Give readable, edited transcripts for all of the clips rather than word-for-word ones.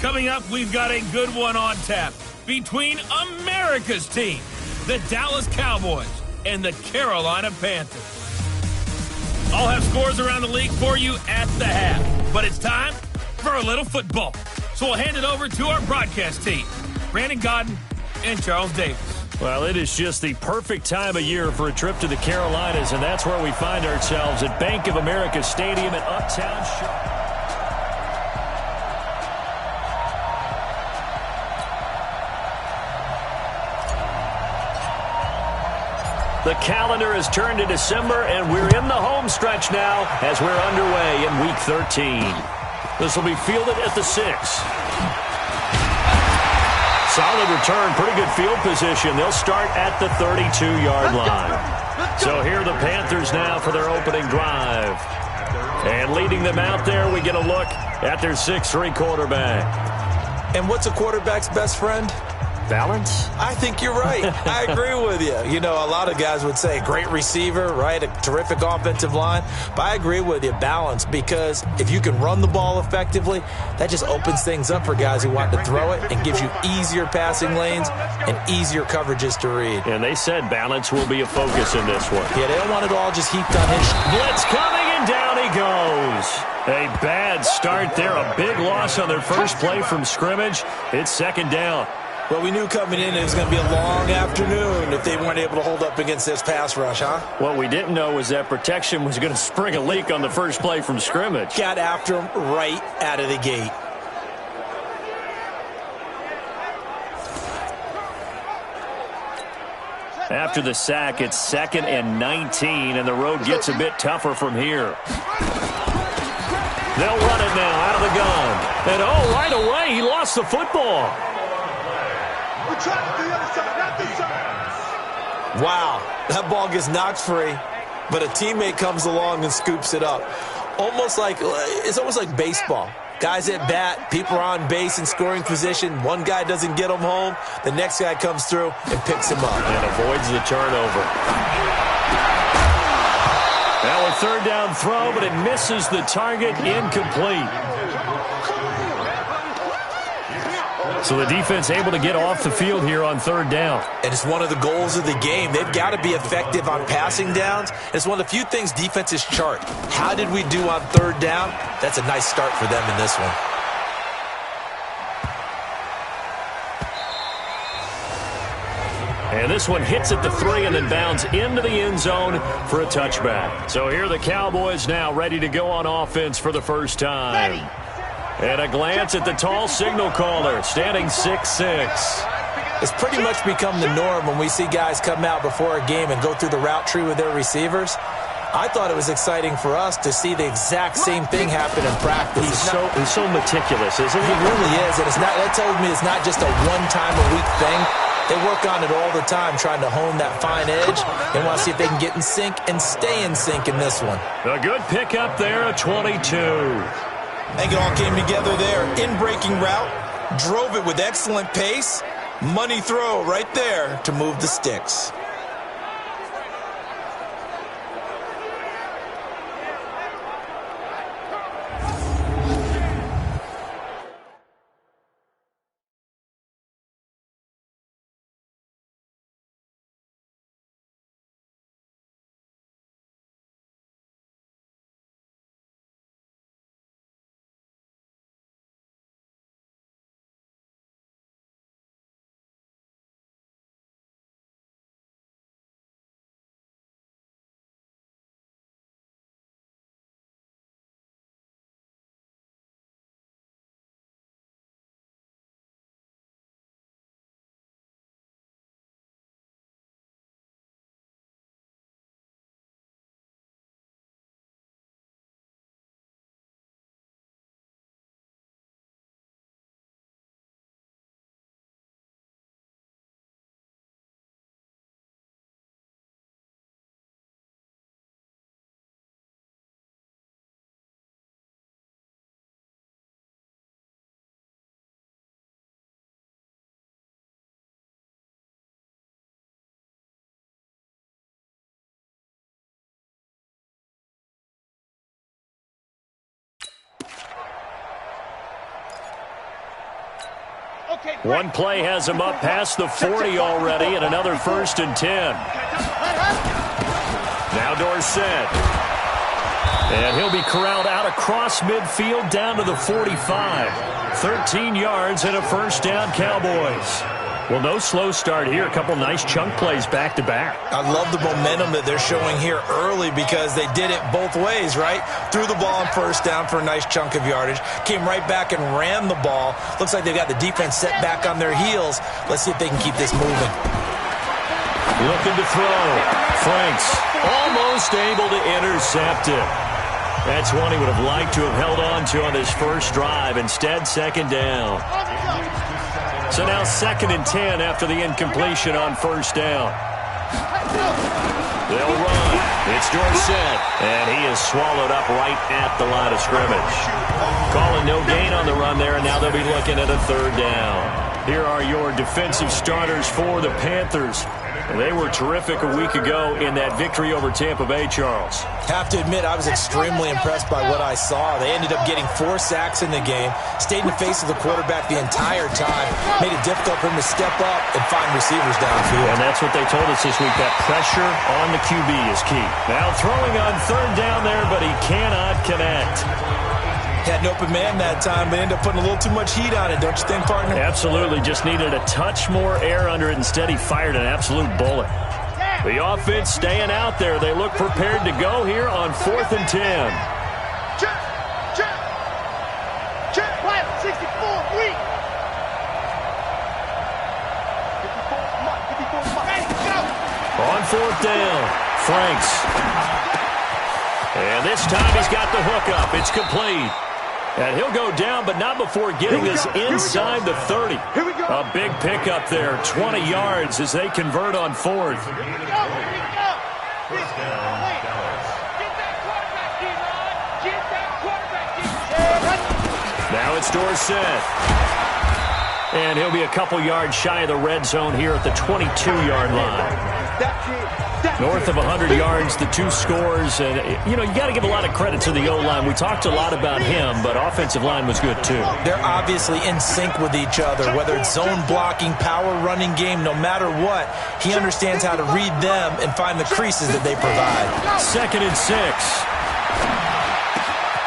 Coming up, we've got a good one on tap between America's team, the Dallas Cowboys, and the Carolina Panthers. I'll have scores around the league for you at the half, but it's time for a little football. So we'll hand it over to our broadcast team, Brandon Godden and Charles Davis. Well, it is just the perfect time of year for a trip to the Carolinas, and that's where we find ourselves at Bank of America Stadium in Uptown Charlotte. The calendar has turned to December, and we're in the home stretch now as we're underway in Week 13. This will be fielded at the 6. Solid return, pretty good field position. They'll start at the 32-yard line. So here are the Panthers now for their opening drive. And leading them out there, we get a look at their 6'3" quarterback. And what's a quarterback's best friend? Balance? I think you're right. I agree with you. You know, a lot of guys would say great receiver, right? A terrific offensive line. But I agree with you, balance, because if you can run the ball effectively, that just opens things up for guys who want to throw it and gives you easier passing lanes and easier coverages to read. And they said balance will be a focus in this one. Yeah, they don't want it all just heaped on his. Blitz coming, and down he goes. A bad start there. A big loss on their first play from scrimmage. It's second down. Well, we knew coming in it was going to be a long afternoon if they weren't able to hold up against this pass rush, huh? What we didn't know was that protection was going to spring a leak on the first play from scrimmage. Got after him right out of the gate. After the sack, it's 2nd and 19, and the road gets a bit tougher from here. They'll run it now out of the gun. And, oh, right away, he lost the football. Wow, that ball gets knocked free, but a teammate comes along and scoops it up. It's almost like baseball. Guys at bat, people are on base in scoring position. One guy doesn't get him home. The next guy comes through and picks him up. And avoids the turnover. Now a third down throw, but it misses the target, incomplete. So the defense able to get off the field here on third down. And it's one of the goals of the game. They've got to be effective on passing downs. It's one of the few things defenses chart. How did we do on third down? That's a nice start for them in this one. And this one hits at the 3 and then bounds into the end zone for a touchback. So here are the Cowboys now ready to go on offense for the first time. And a glance at the tall signal caller, standing 6'6". It's pretty much become the norm when we see guys come out before a game and go through the route tree with their receivers. I thought it was exciting for us to see the exact same thing happen in practice. He's so meticulous, isn't he? He really is, and that tells me it's not just a one-time-a-week thing. They work on it all the time, trying to hone that fine edge. They want to see if they can get in sync and stay in sync in this one. A good pickup there, a 22. I think it all came together there. In-breaking route, drove it with excellent pace. Money throw right there to move the sticks. One play has him up past the 40 already, and another 1st and 10. Now Dorsett. And he'll be corralled out across midfield down to the 45. 13 yards and a 1st down, Cowboys. Well, no slow start here. A couple nice chunk plays back-to-back. I love the momentum that they're showing here early because they did it both ways, right? Threw the ball on 1st down for a nice chunk of yardage. Came right back and ran the ball. Looks like they've got the defense set back on their heels. Let's see if they can keep this moving. Looking to throw. Franks almost able to intercept it. That's one he would have liked to have held on to on his first drive. Instead, 2nd down. So now 2nd and 10 after the incompletion on 1st down. They'll run. It's Dorsett, and he is swallowed up right at the line of scrimmage. Calling no gain on the run there, and now they'll be looking at a 3rd down. Here are your defensive starters for the Panthers. They were terrific a week ago in that victory over Tampa Bay, Charles. Have to admit, I was extremely impressed by what I saw. They ended up getting 4 sacks in the game, stayed in the face of the quarterback the entire time, made it difficult for him to step up and find receivers downfield. And that's what they told us this week, that pressure on the QB is key. Now throwing on 3rd down there, but he cannot connect. Had an open man that time, but ended up putting a little too much heat on it, don't you think, partner? Absolutely. Just needed a touch more air under it. Instead, he fired an absolute bullet. The offense staying out there. They look prepared to go here on 4th and 10. Check. 64, read. 54, on 4th down, Franks. And this time he's got the hook up. It's complete. And he'll go down, but not before getting this inside the 30. A big pickup there, 20 yards as they convert on 4th. Now it's Dorsett. And he'll be a couple yards shy of the red zone here at the 22-yard line. North of 100 yards, the 2 scores. And, you got to give a lot of credit to the O-line. We talked a lot about him, but offensive line was good, too. They're obviously in sync with each other, whether it's zone blocking, power running game, no matter what. He understands how to read them and find the creases that they provide. 2nd and 6.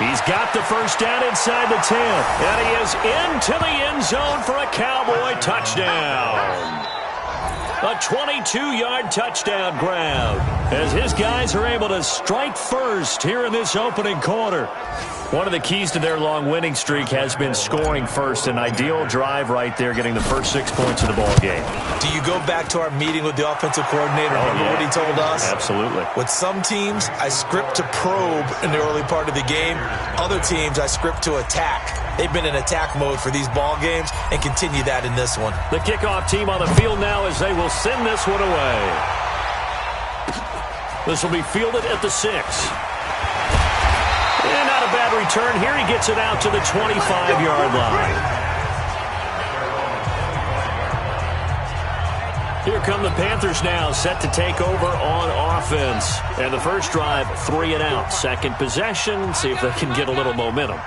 He's got the 1st down inside the 10. And he is into the end zone for a Cowboy touchdown. A 22-yard touchdown grab as his guys are able to strike first here in this opening quarter. One of the keys to their long winning streak has been scoring first. An ideal drive right there, getting the first 6 points of the ball game. Do you go back to our meeting with the offensive coordinator? Remember what he told us? Absolutely. With some teams, I script to probe in the early part of the game. Other teams, I script to attack. They've been in attack mode for these ball games and continue that in this one. The kickoff team on the field now as they will send this one away. This will be fielded at the 6. And not a bad return here. He gets it out to the 25-yard line. Here come the Panthers now, set to take over on offense. And the first drive, 3 and out. Second possession, see if they can get a little momentum.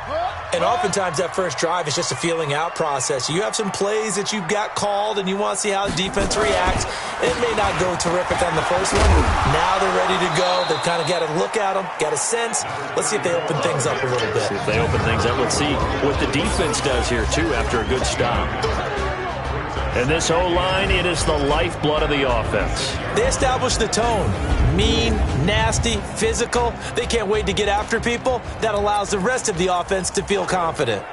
And oftentimes that first drive is just a feeling out process. You have some plays that you've got called and you want to see how the defense reacts. It may not go terrific on the first one. Now they're ready to go. They've kind of got to look at them, got a sense. Let's see if they open things up a little bit. See if they open things up. Let's see what the defense does here, too, after a good stop. And this O-line, it is the lifeblood of the offense. They establish the tone. Mean, nasty, physical. They can't wait to get after people. That allows the rest of the offense to feel confident.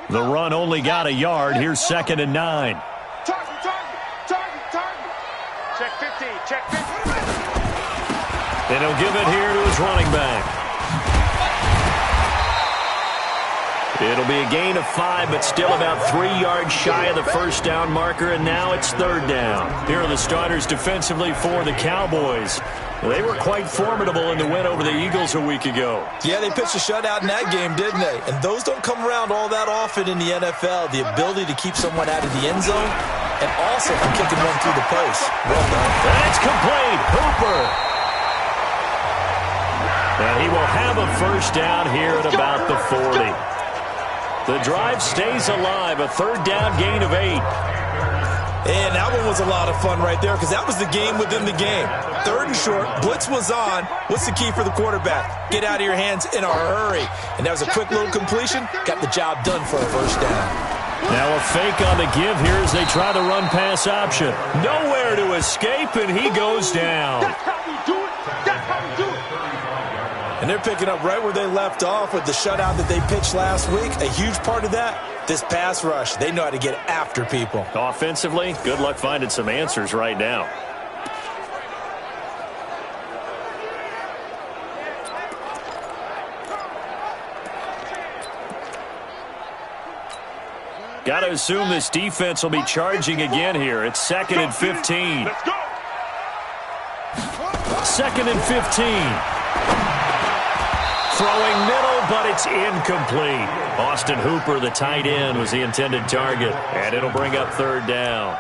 The run only got a yard. Here's 2nd and 9. Target. Check 15, check 15. And he'll give it here to his running back. It'll be a gain of 5, but still about 3 yards shy of the first down marker, and now it's 3rd down. Here are the starters defensively for the Cowboys. They were quite formidable in the win over the Eagles a week ago. Yeah, they pitched a shutout in that game, didn't they? And those don't come around all that often in the NFL. The ability to keep someone out of the end zone and also from kicking one through the post. Well done. That's complete. Hooper. And he will have a first down here at about the 40. The drive stays alive, a third down gain of 8. And that one was a lot of fun right there because that was the game within the game. Third and short, blitz was on. What's the key for the quarterback? Get out of your hands in a hurry. And that was a quick little completion. Got the job done for a first down. Now a fake on the give here as they try the run-pass option. Nowhere to escape, and he goes down. That's how we do it. That's how we do it. And they're picking up right where they left off with the shutout that they pitched last week. A huge part of that, this pass rush. They know how to get after people. Offensively, good luck finding some answers right now. Got to assume this defense will be charging again here. It's 2nd and 15. Let's go. 2nd and 15. Throwing middle, but it's incomplete. Austin Hooper, the tight end, was the intended target, and it'll bring up third down.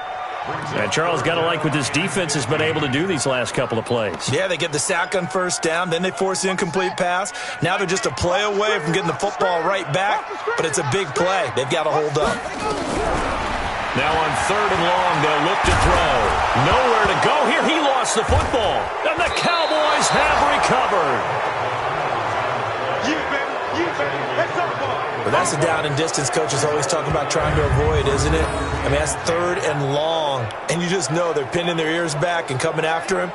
And Charles, got to like what this defense has been able to do these last couple of plays. Yeah, they get the sack on first down, then they force the incomplete pass. Now they're just a play away from getting the football right back, but it's a big play. They've got to hold up. Now on 3rd and long, they'll look to throw. Nowhere to go here. He lost the football, and the Cowboys have recovered. But that's a down and distance coach is always talking about trying to avoid, isn't it? I mean, that's 3rd and long, and you just know they're pinning their ears back and coming after him,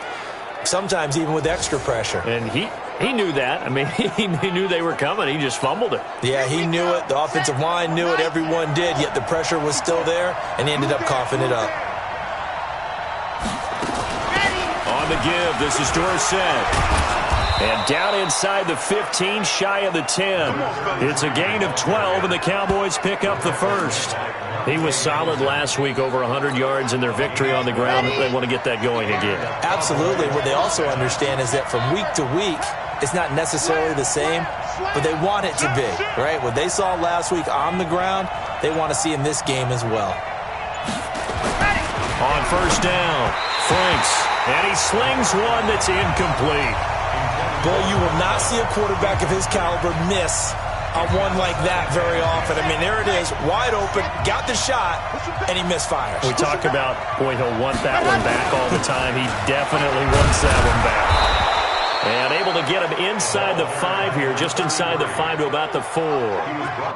sometimes even with extra pressure. And he knew that. I mean, he knew they were coming. He just fumbled it. Yeah, he knew it. The offensive line knew it. Everyone did, yet the pressure was still there, and he ended up coughing it up. On the give, this is Dorsett. And down inside the 15, shy of the 10. It's a gain of 12, and the Cowboys pick up the first. He was solid last week, over 100 yards in their victory on the ground. They want to get that going again. Absolutely. What they also understand is that from week to week, it's not necessarily the same, but they want it to be, right? What they saw last week on the ground, they want to see in this game as well. On first down, Franks, and he slings one that's incomplete. Boy, you will not see a quarterback of his caliber miss on one like that very often. I mean, there it is, wide open, got the shot, and he misfires. We talk about, boy, he'll want that one back all the time. He definitely wants that one back. And able to get him inside the 5 here, just inside the 5 to about the 4.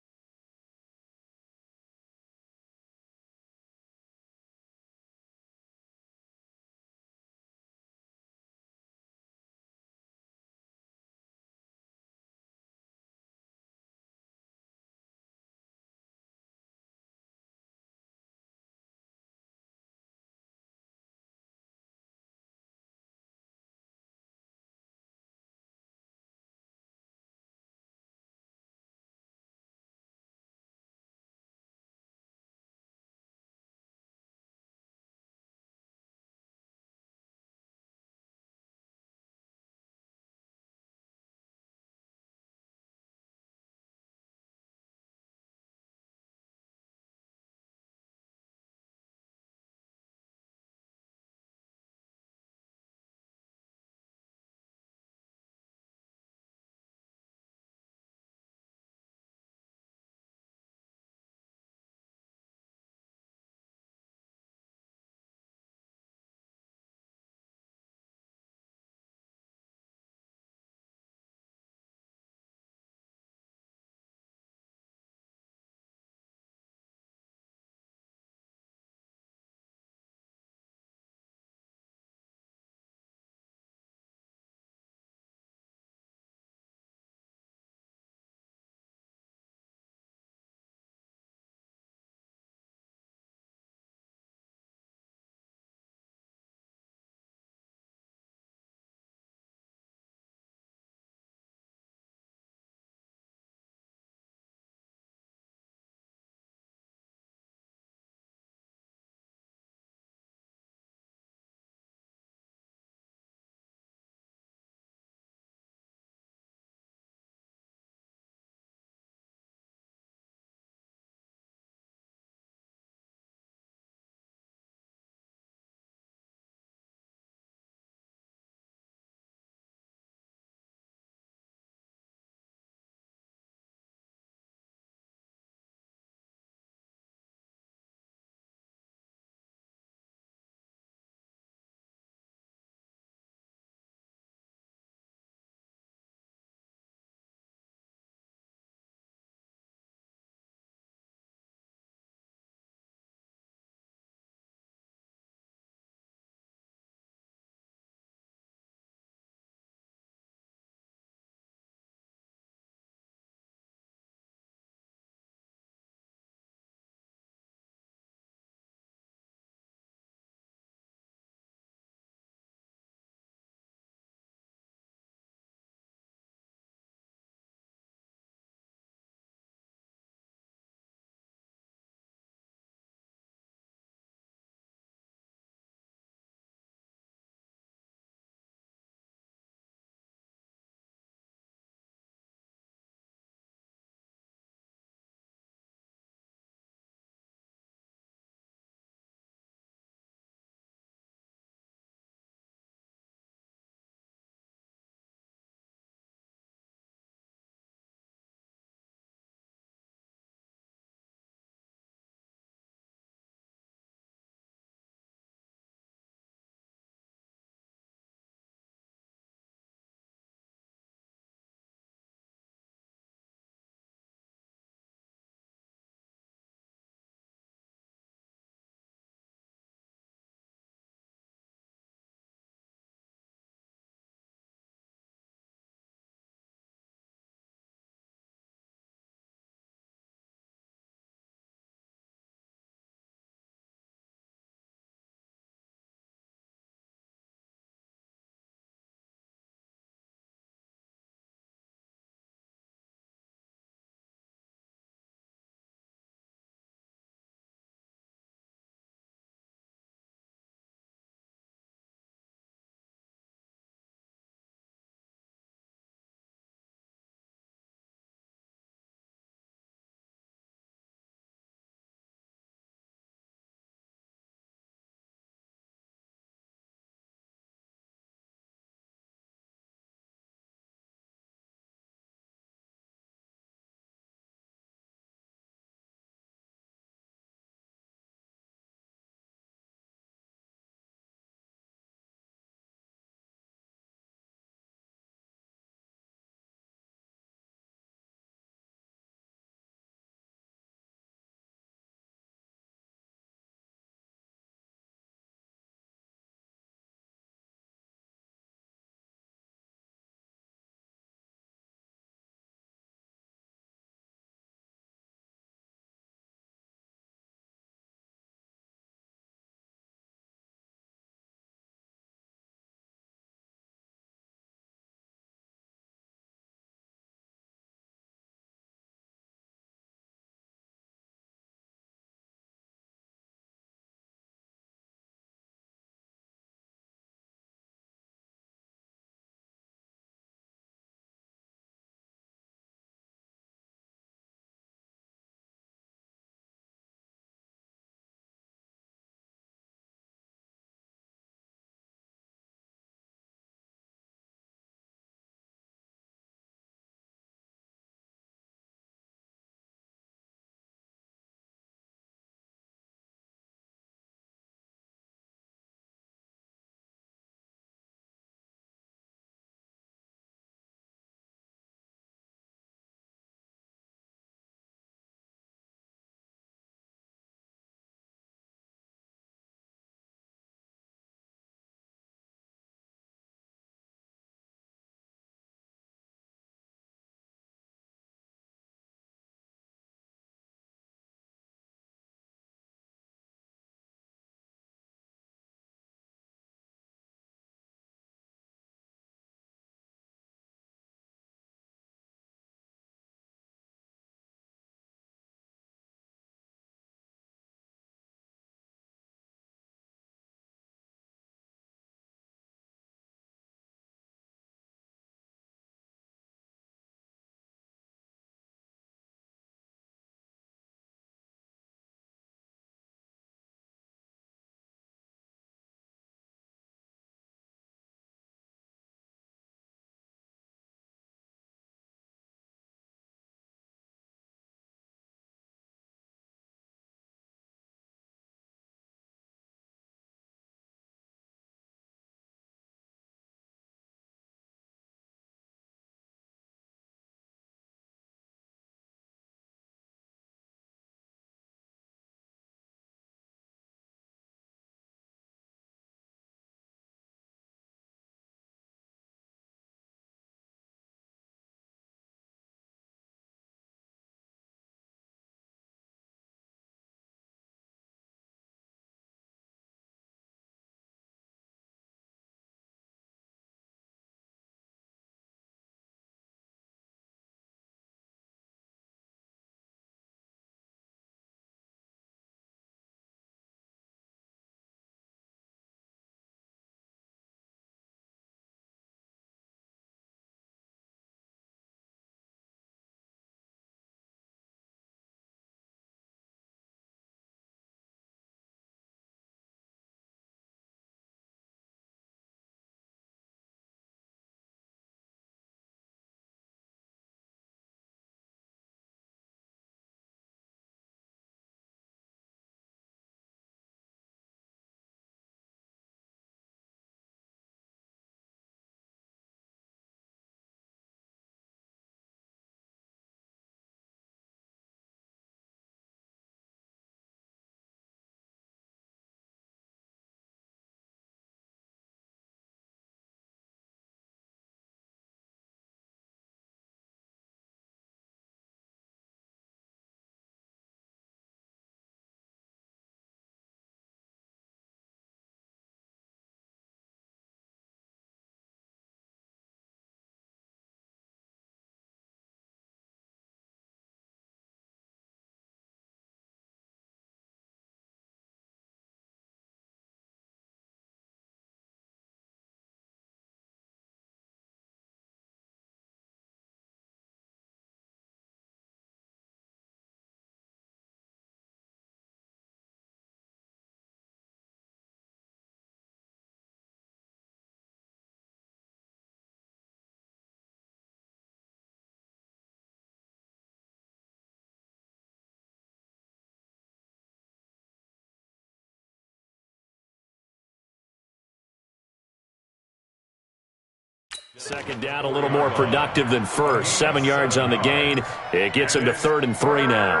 Second down, a little more productive than first. 7 yards on the gain. It gets him to 3rd and 3 now.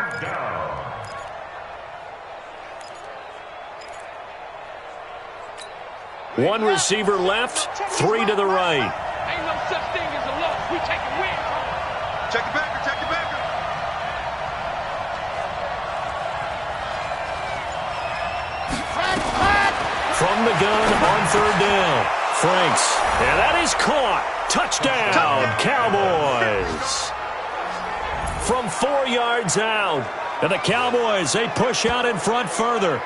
One receiver left, 3 to the right. Ain't no such thing as a loss. We taking wins. Check it back. Check it back. From the gun on 3rd down. Franks. And that is caught. Touchdown, Cowboys. From 4 yards out. And the Cowboys, they push out in front further.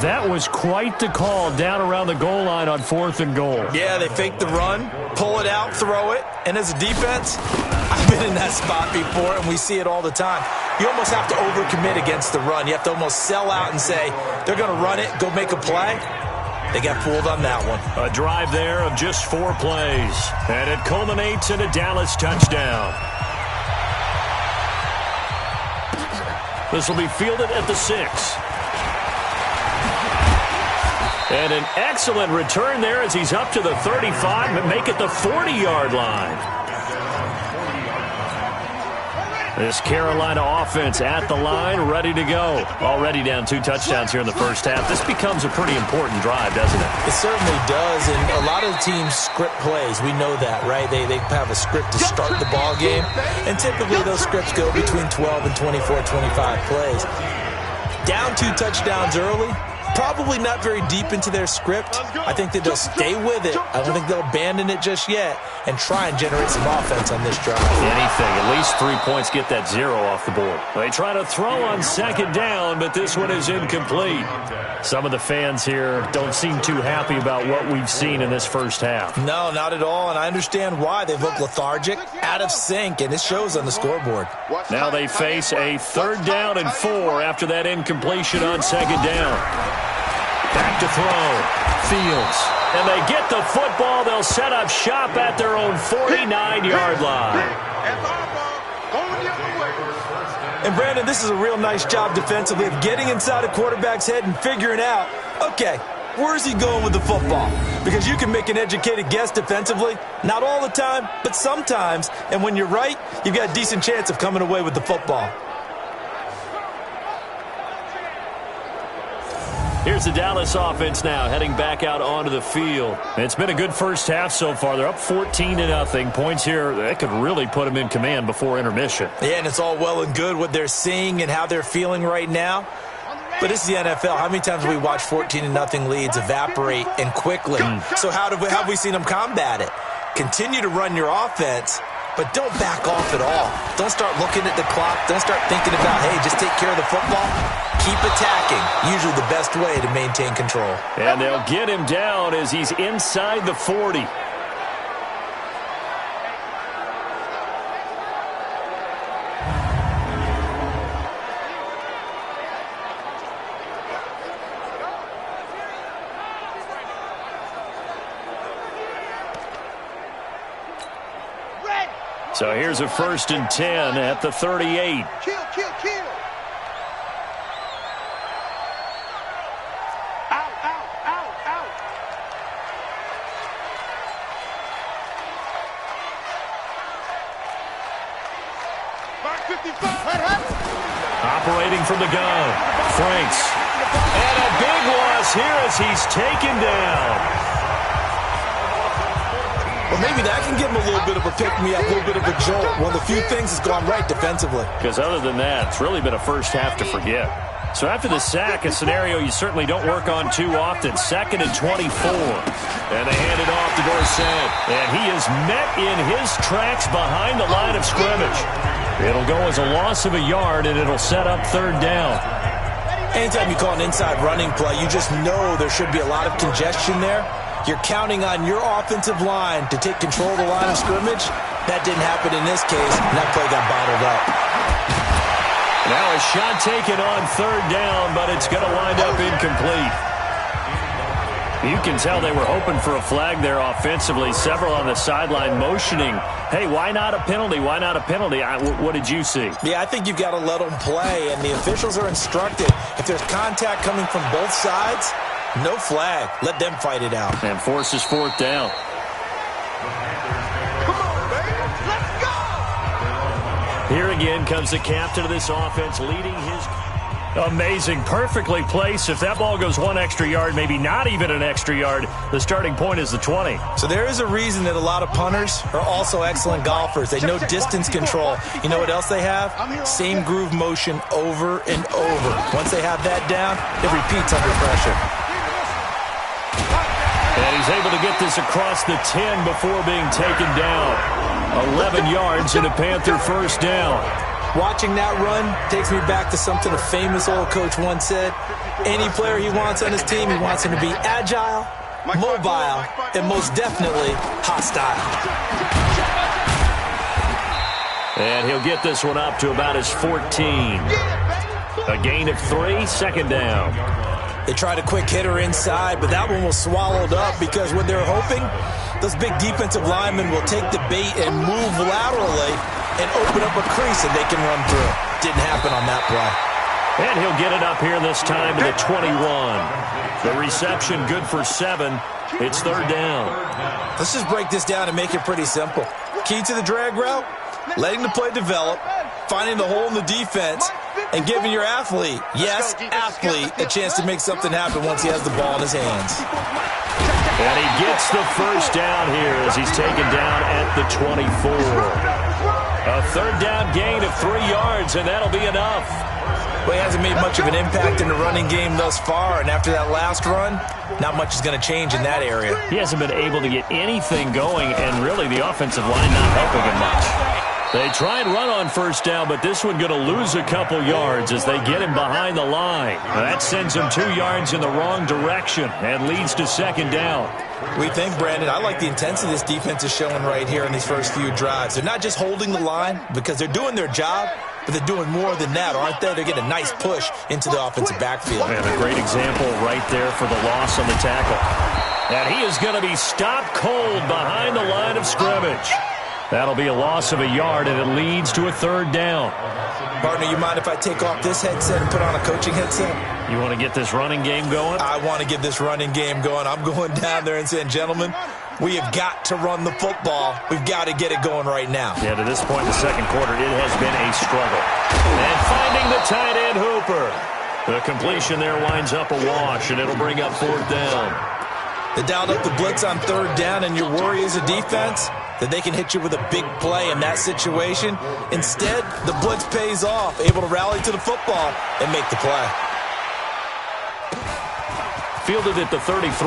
That was quite the call down around the goal line on 4th and goal. Yeah, they fake the run, pull it out, throw it. And as a defense, I've been in that spot before, and we see it all the time. You almost have to overcommit against the run. You have to almost sell out and say, they're going to run it, go make a play. They got fooled on that one. A drive there of just 4 plays. And it culminates in a Dallas touchdown. This will be fielded at the 6. And an excellent return there as he's up to the 35 and make it the 40-yard line. This Carolina offense at the line, ready to go. Already down 2 touchdowns here in the first half. This becomes a pretty important drive, doesn't it? It certainly does, and a lot of teams script plays. We know that, right? They have a script to start the ball game, and typically those scripts go between 12 and 24, 25 plays. Down 2 touchdowns early, probably not very deep into their script. I think that they'll stay with it. I don't think they'll abandon it just yet and try and generate some offense on this drive. Anything. At least 3 points, get that 0 off the board. They try to throw on 2nd down, but this one is incomplete. Some of the fans here don't seem too happy about what we've seen in this first half. No, not at all, and I understand why. They've looked lethargic, out of sync, and it shows on the scoreboard. Now they face a 3rd down and 4 after that incompletion on 2nd down. Back to throw. Fields. And they get the football. They'll set up shop at their own 49-yard line. And, Brandon, this is a real nice job defensively of getting inside a quarterback's head and figuring out, okay, where's he going with the football? Because you can make an educated guess defensively. Not all the time, but sometimes. And when you're right, you've got a decent chance of coming away with the football. Here's the Dallas offense now heading back out onto the field. It's been a good first half so far. They're up 14-0. Points here, that could really put them in command before intermission. Yeah, and it's all well and good what they're seeing and how they're feeling right now. But this is the NFL. How many times have we watched 14-0 leads evaporate and quickly? So how have we seen them combat it? Continue to run your offense, but don't back off at all. Don't start looking at the clock. Don't start thinking about, hey, just take care of the football. Keep attacking. Usually the best way to maintain control. And they'll get him down as he's inside the 40. So here's a 1st and 10 at the 38. Kill. Out. Back 55. Operating from the gun. Franks. And a big loss here as he's taken down. Well, maybe that can give him a little bit of a pick-me-up, a little bit of a jolt. One of the few things that's gone right defensively. Because other than that, it's really been a first half to forget. So after the sack, a scenario you certainly don't work on too often. 2nd and 24. And they hand it off to Dorsett. And he is met in his tracks behind the line of scrimmage. It'll go as a loss of a yard, and it'll set up 3rd down. Anytime you call an inside running play, you just know there should be a lot of congestion there. You're counting on your offensive line to take control of the line of scrimmage. That didn't happen in this case, and that play got bottled up. Now a shot taken on 3rd down, but it's going to wind up incomplete. You can tell they were hoping for a flag there offensively. Several on the sideline motioning, hey, why not a penalty? Why not a penalty? What did you see? Yeah, I think you've got to let them play, and the officials are instructed. If there's contact coming from both sides, no flag. Let them fight it out. And forces 4th down. Come on, baby. Let's go. Here again comes the captain of this offense leading his... Amazing, perfectly placed. If that ball goes one extra yard, maybe not even an extra yard, the starting point is the 20. So there is a reason that a lot of punters are also excellent golfers. They know distance control. You know what else they have? Same groove motion over and over. Once they have that down, it repeats under pressure. And he's able to get this across the 10 before being taken down. 11 yards and a Panther first down. Watching that run takes me back to something a famous old coach once said. Any player he wants on his team, he wants him to be agile, mobile, and most definitely hostile. And he'll get this one up to about his 14. A gain of 3, second down. They tried a quick hitter inside, but that one was swallowed up because when they're hoping, those big defensive linemen will take the bait and move laterally and open up a crease that they can run through. Didn't happen on that play. And he'll get it up here this time to the 21. The reception good for 7. It's third down. Let's just break this down and make it pretty simple. Key to the drag route, letting the play develop, finding the hole in the defense, and giving your athlete, yes, athlete, a chance to make something happen once he has the ball in his hands. And he gets the first down here as he's taken down at the 24. A third down gain of 3 yards, and that'll be enough. Well, he hasn't made much of an impact in the running game thus far, and after that last run, not much is going to change in that area. He hasn't been able to get anything going, and really the offensive line not helping him much. They try and run on first down, but this one going to lose a couple yards as they get him behind the line. That sends him 2 yards in the wrong direction and leads to second down. We think, Brandon, I like the intensity this defense is showing right here in these first few drives. They're not just holding the line because they're doing their job, but they're doing more than that, aren't they? They're getting a nice push into the offensive backfield. And a great example right there for the loss on the tackle. And he is going to be stopped cold behind the line of scrimmage. That'll be a loss of a yard, and it leads to a third down. Partner, you mind if I take off this headset and put on a coaching headset? You want to get this running game going? I want to get this running game going. I'm going down there and saying, gentlemen, we have got to run the football. We've got to get it going right now. Yeah, to this point in the second quarter, it has been a struggle. And finding the tight end Hooper. The completion there winds up a wash, and it'll bring up fourth down. They dialed up the blitz on third down, and your worry as a defense that they can hit you with a big play in that situation. Instead, the blitz pays off, able to rally to the football and make the play. Fielded at the 33.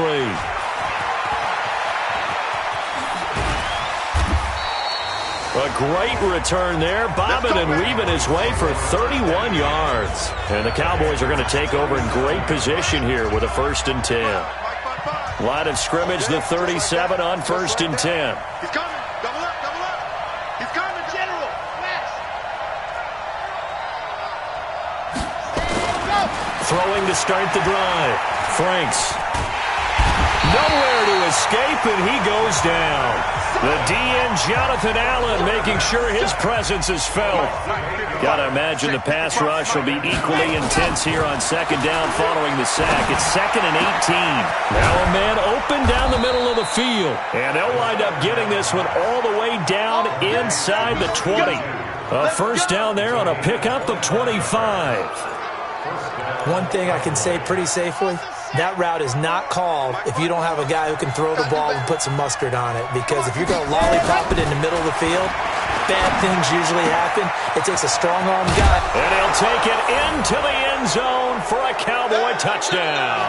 A great return there, bobbing and weaving his way for 31 yards. And the Cowboys are going to take over in great position here with a 1st and 10. Line of scrimmage, the 37 on 1st and 10. He's coming. Double up, double up. He's coming, General. West. Throwing to start the drive. Franks. Nowhere to escape, and he goes down. The DN, Jonathan Allen, making sure his presence is felt. Got to imagine the pass rush will be equally intense here on second down following the sack. It's 2nd and 18. Now a man open down the middle of the field. And they'll wind up getting this one all the way down inside the 20. A first down there on a pickup of 25. One thing I can say pretty safely, that route is not called if you don't have a guy who can throw the ball and put some mustard on it. Because if you're going to lollipop it in the middle of the field, bad things usually happen. It takes a strong-arm guy. And he'll take it into the end zone for a Cowboy touchdown.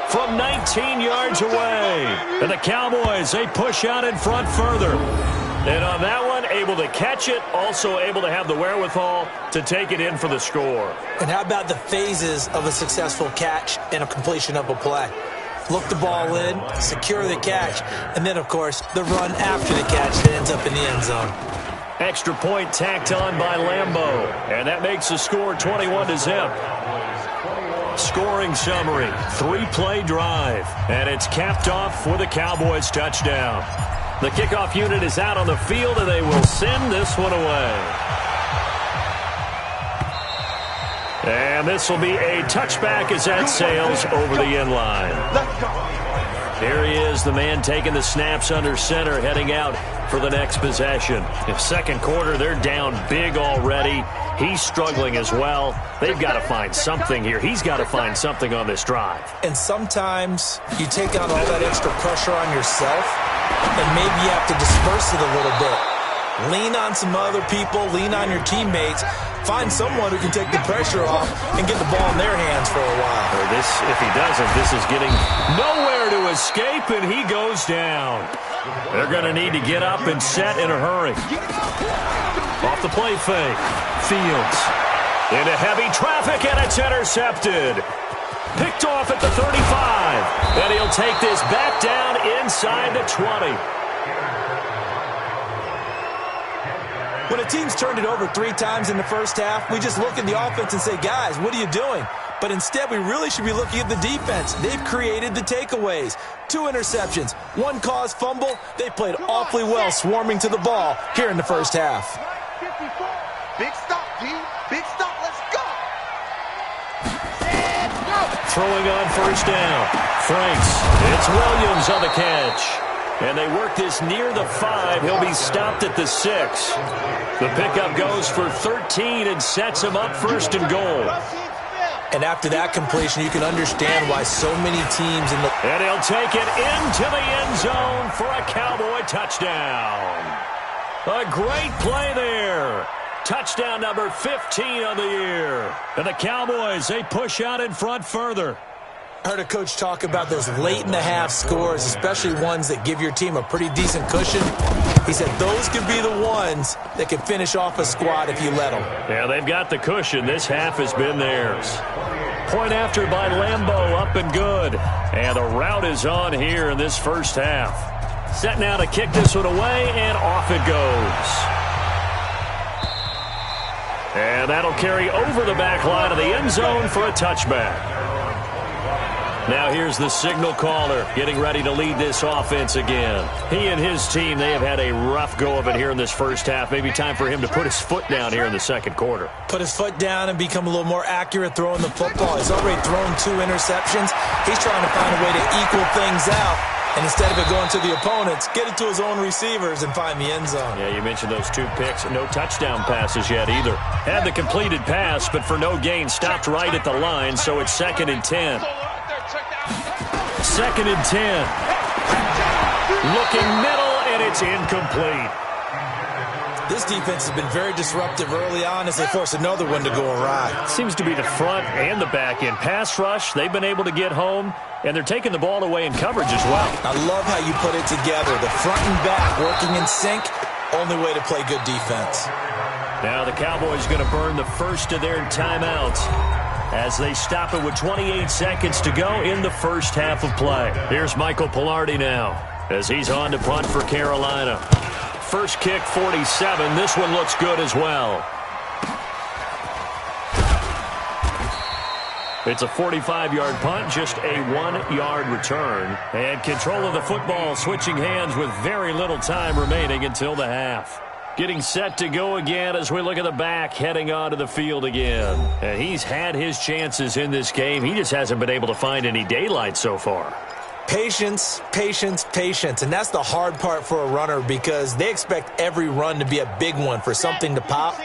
From 19 yards away. And the Cowboys, they push out in front further. And on that one, able to catch it, also able to have the wherewithal to take it in for the score. And how about the phases of a successful catch and a completion of a play? Look the ball in, secure the catch, and then, of course, the run after the catch that ends up in the end zone. Extra point tacked on by Lambeau. And that makes the score 21-0. Scoring summary, 3-play drive. And it's capped off with a Cowboys touchdown. The kickoff unit is out on the field, and they will send this one away. And this will be a touchback as that sails over the end line. Here he is, the man taking the snaps under center, heading out for the next possession. In second quarter, they're down big already. He's struggling as well. They've got to find something here. He's got to find something on this drive. And sometimes you take on all that extra pressure on yourself, and maybe you have to disperse it a little bit. Lean on some other people, lean on your teammates. Find someone who can take the pressure off and get the ball in their hands for a while. If he doesn't, this is getting nowhere to escape, and he goes down. They're going to need to get up and set in a hurry. Off the play fake. Fields into heavy traffic, and it's intercepted. Picked off at the 35. And he'll take this back down inside the 20. When a team's turned it over 3 times in the first half, we just look at the offense and say, guys, what are you doing? But instead, we really should be looking at the defense. They've created the takeaways. 2 interceptions, 1 caused fumble. They played awfully well swarming to the ball here in the first half. Big stop, G. Big stop. Let's go. Throwing on first down. Franks. It's Williams on the catch. And they work this near the 5. He'll be stopped at the 6. The pickup goes for 13 and sets him up first and goal. And after that completion, you can understand why so many teams in the... And he'll take it into the end zone for a Cowboy touchdown. A great play there. Touchdown number 15 on the year. And the Cowboys, they push out in front further. I heard a coach talk about those late-in-the-half scores, especially ones that give your team a pretty decent cushion. He said those could be the ones that can finish off a squad if you let them. Yeah, they've got the cushion. This half has been theirs. Point after by Lambeau, up and good. And the route is on here in this first half. Set now to kick this one away, and off it goes. And that'll carry over the back line of the end zone for a touchback. Now here's the signal caller getting ready to lead this offense again. He and his team, they have had a rough go of it here in this first half. Maybe time for him to put his foot down here in the second quarter. Put his foot down and become a little more accurate throwing the football. He's already thrown 2 interceptions. He's trying to find a way to equal things out. And instead of it going to the opponents, get it to his own receivers and find the end zone. Yeah, you mentioned those 2 picks. No touchdown passes yet either. Had the completed pass, but for no gain, stopped right at the line, so it's 2nd and 10. 2nd and 10. Looking middle, and it's incomplete. This defense has been very disruptive early on as they force another one to go awry. Seems to be the front and the back end. Pass rush, they've been able to get home, and they're taking the ball away in coverage as well. I love how you put it together. The front and back working in sync, only way to play good defense. Now the Cowboys going to burn the first of their timeouts as they stop it with 28 seconds to go in the first half of play. Here's Michael Pilardi now as he's on to punt for Carolina. First kick, 47. This one looks good as well. It's a 45-yard punt, just a 1-yard return. And control of the football switching hands with very little time remaining until the half. Getting set to go again as we look at the back, heading onto the field again. And he's had his chances in this game. He just hasn't been able to find any daylight so far. Patience, patience, patience. And that's the hard part for a runner because they expect every run to be a big one for something to pop.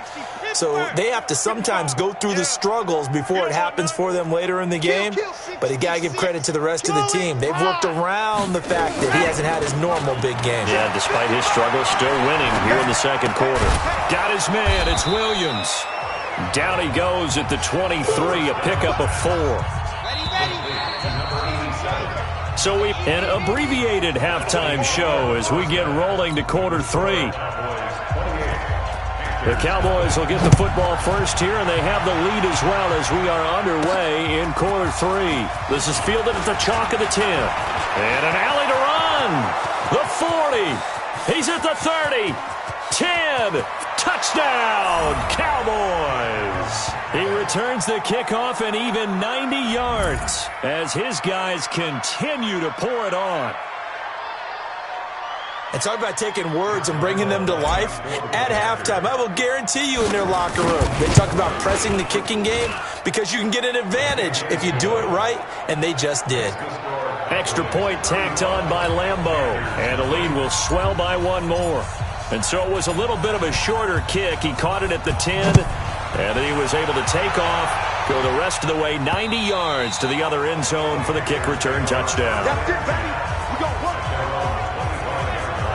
So they have to sometimes go through the struggles before it happens for them later in the game. But you got to give credit to the rest of the team. They've worked around the fact that he hasn't had his normal big game. Yeah, despite his struggles, still winning here in the second quarter. Got his man. It's Williams. Down he goes at the 23, a pickup of 4. So an abbreviated halftime show as we get rolling to quarter 3. The Cowboys will get the football first here, and they have the lead as well as we are underway in quarter 3. This is fielded at the chalk of the 10. And an alley to run. The 40. He's at the 30. 10. Touchdown, Cowboys. He returns the kickoff and even 90 yards as his guys continue to pour it on. And talk about taking words and bringing them to life. At halftime, I will guarantee you in their locker room, they talk about pressing the kicking game because you can get an advantage if you do it right, and they just did. Extra point tacked on by Lambeau. And the lead will swell by one more. And so it was a little bit of a shorter kick. He caught it at the 10, and then he was able to take off, go the rest of the way 90 yards to the other end zone for the kick return touchdown. That's it, baby. We got one.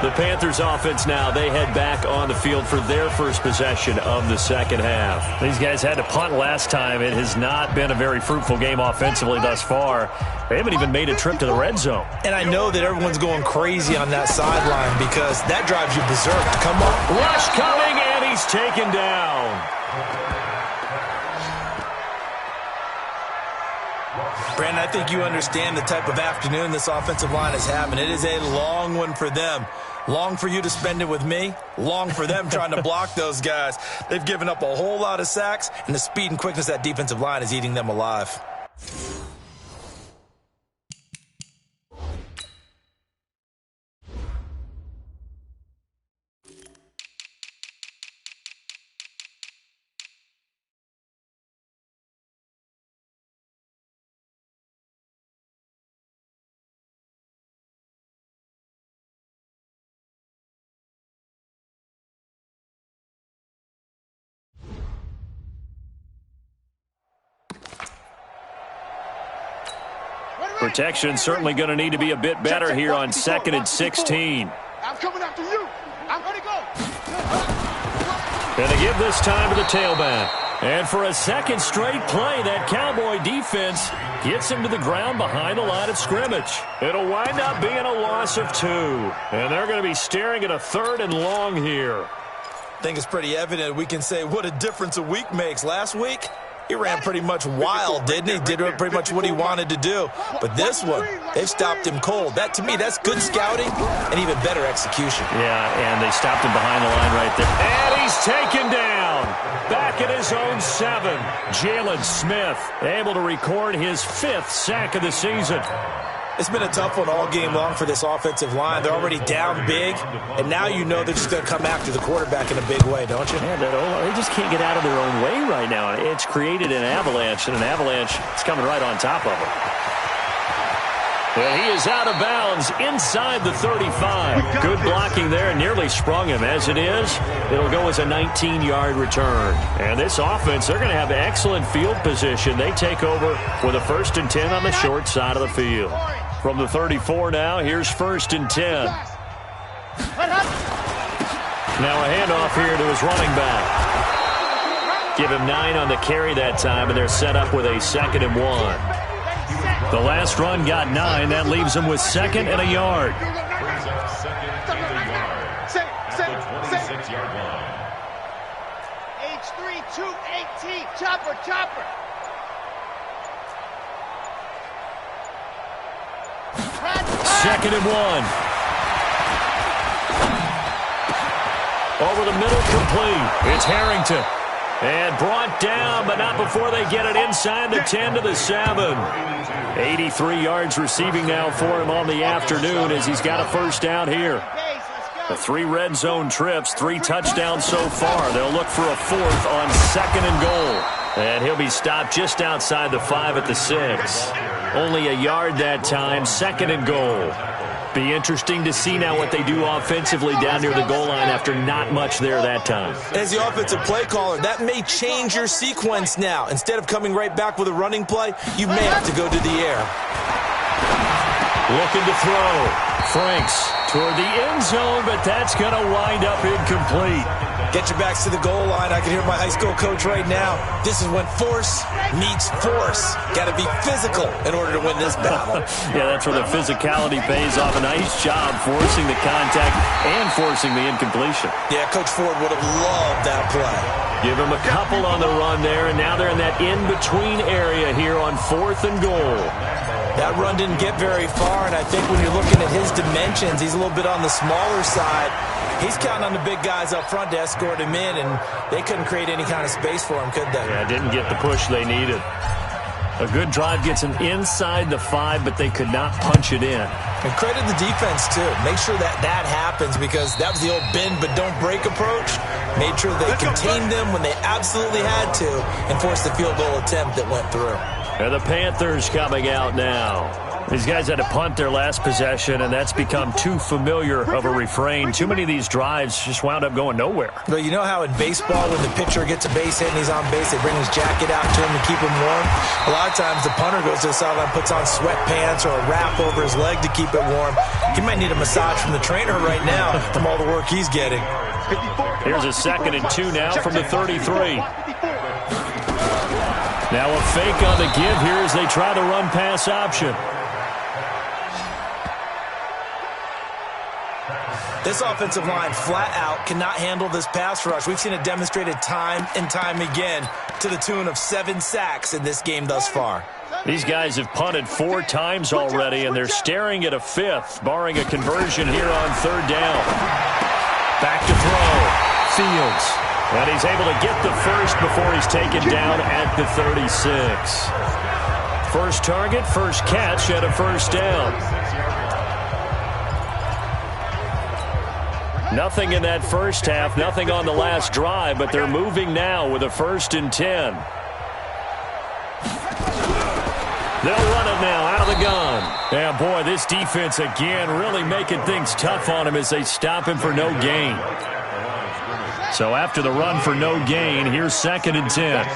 The Panthers offense now, they head back on the field for their first possession of the second half. These guys had to punt last time. It has not been a very fruitful game offensively thus far. They haven't even made a trip to the red zone. And I know that everyone's going crazy on that sideline because that drives you berserk. Come on. Rush coming, and he's taken down. Brandon, I think you understand the type of afternoon this offensive line is having. It is a long one for them. Long for you to spend it with me. Long for them trying to block those guys. They've given up a whole lot of sacks, and the speed and quickness of that defensive line is eating them alive. Protection certainly going to need to be a bit better here on 2nd and 16. I'm coming after you. I'm going to go. Going to give this time to the tailback. And for a second straight play, that Cowboy defense gets him to the ground behind the line of scrimmage. It'll wind up being a loss of 2. And they're going to be staring at a 3rd and long here. I think it's pretty evident we can say what a difference a week makes. Last week, he ran pretty much wild, didn't he? Did pretty much what he wanted to do. But this one, they've stopped him cold. That, to me, that's good scouting and even better execution. Yeah, and they stopped him behind the line right there. And he's taken down. Back at his own 7. Jalen Smith able to record his 5th sack of the season. It's been a tough one all game long for this offensive line. They're already down big, and now you know they're just going to come after the quarterback in a big way, don't you? Yeah, they just can't get out of their own way right now. It's created an avalanche, and an avalanche is coming right on top of them. Well, he is out of bounds inside the 35. Good blocking there, and nearly sprung him. As it is, it'll go as a 19-yard return. And this offense, they're going to have excellent field position. They take over with a 1st and 10 on the short side of the field. From the 34 now, here's 1st and 10. Now a handoff here to his running back. Give him 9 on the carry that time, and they're set up with a 2nd and 1. The last run got 9. That leaves him with 2nd and a yard. H3218, chopper. 2nd and 1. Over the middle, complete. It's Harrington. And brought down, but not before they get it inside the 10 to the 7. 83 yards receiving now for him on the afternoon as he's got a 1st down here. The 3 red zone trips, 3 touchdowns so far. They'll look for a 4th on 2nd and goal. And he'll be stopped just outside the 5 at the 6. Only a yard that time, 2nd and goal. Be interesting to see now what they do offensively down near the goal line after not much there that time. As the offensive play caller, that may change your sequence now. Instead of coming right back with a running play, you may have to go to the air. Looking to throw. Franks toward the end zone, but that's going to wind up incomplete. Get your backs to the goal line. I can hear my high school coach right now. This is when force meets force. Got to be physical in order to win this battle. Yeah, that's where the physicality pays off. A nice job forcing the contact and forcing the incompletion. Yeah, Coach Ford would have loved that play. Give him a couple on the run there, and now they're in that in-between area here on 4th and goal. That run didn't get very far, and I think when you're looking at his dimensions, he's a little bit on the smaller side. He's counting on the big guys up front to escort him in, and they couldn't create any kind of space for him, could they? Yeah, didn't get the push they needed. A good drive gets him inside the 5, but they could not punch it in. And credit the defense, too. Make sure that happens because that was the old bend but don't break approach. Made sure they contained them when they absolutely had to and forced the field goal attempt that went through. And the Panthers coming out now. These guys had to punt their last possession, and that's become too familiar of a refrain. Too many of these drives just wound up going nowhere. But you know how in baseball, when the pitcher gets a base hit and he's on base, they bring his jacket out to him to keep him warm? A lot of times the punter goes to the sideline, puts on sweatpants or a wrap over his leg to keep it warm. He might need a massage from the trainer right now from all the work he's getting. Here's a 2nd and 2 now from the 33. Now a fake on the give here as they try the run-pass option. This offensive line flat out cannot handle this pass rush. We've seen it demonstrated time and time again to the tune of 7 sacks in this game thus far. These guys have punted 4 times already, and they're staring at a 5th, barring a conversion here on 3rd down. Back to throw. Fields. And he's able to get the first before he's taken down at the 36. First target, first catch at a 1st down. Nothing in that first half, nothing on the last drive, but they're moving now with a 1st and 10. They'll run it now out of the gun. Yeah, boy, this defense again really making things tough on him as they stop him for no gain. So after the run for no gain, here's 2nd and 10.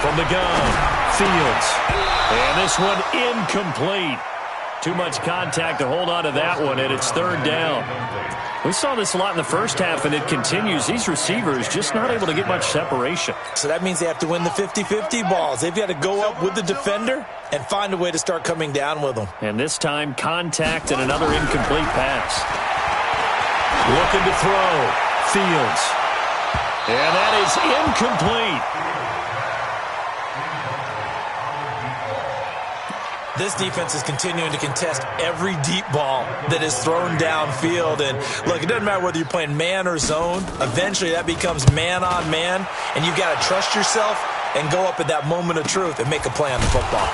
From the gun, Fields. And this one incomplete. Too much contact to hold on to that one, and it's 3rd down. We saw this a lot in the first half, and it continues. These receivers just not able to get much separation. So that means they have to win the 50-50 balls. They've got to go up with the defender and find a way to start coming down with them. And this time, contact and another incomplete pass. Looking to throw. Fields. And that is incomplete. This defense is continuing to contest every deep ball that is thrown downfield. And, look, it doesn't matter whether you're playing man or zone. Eventually, that becomes man-on-man, and you've got to trust yourself and go up at that moment of truth and make a play on the football.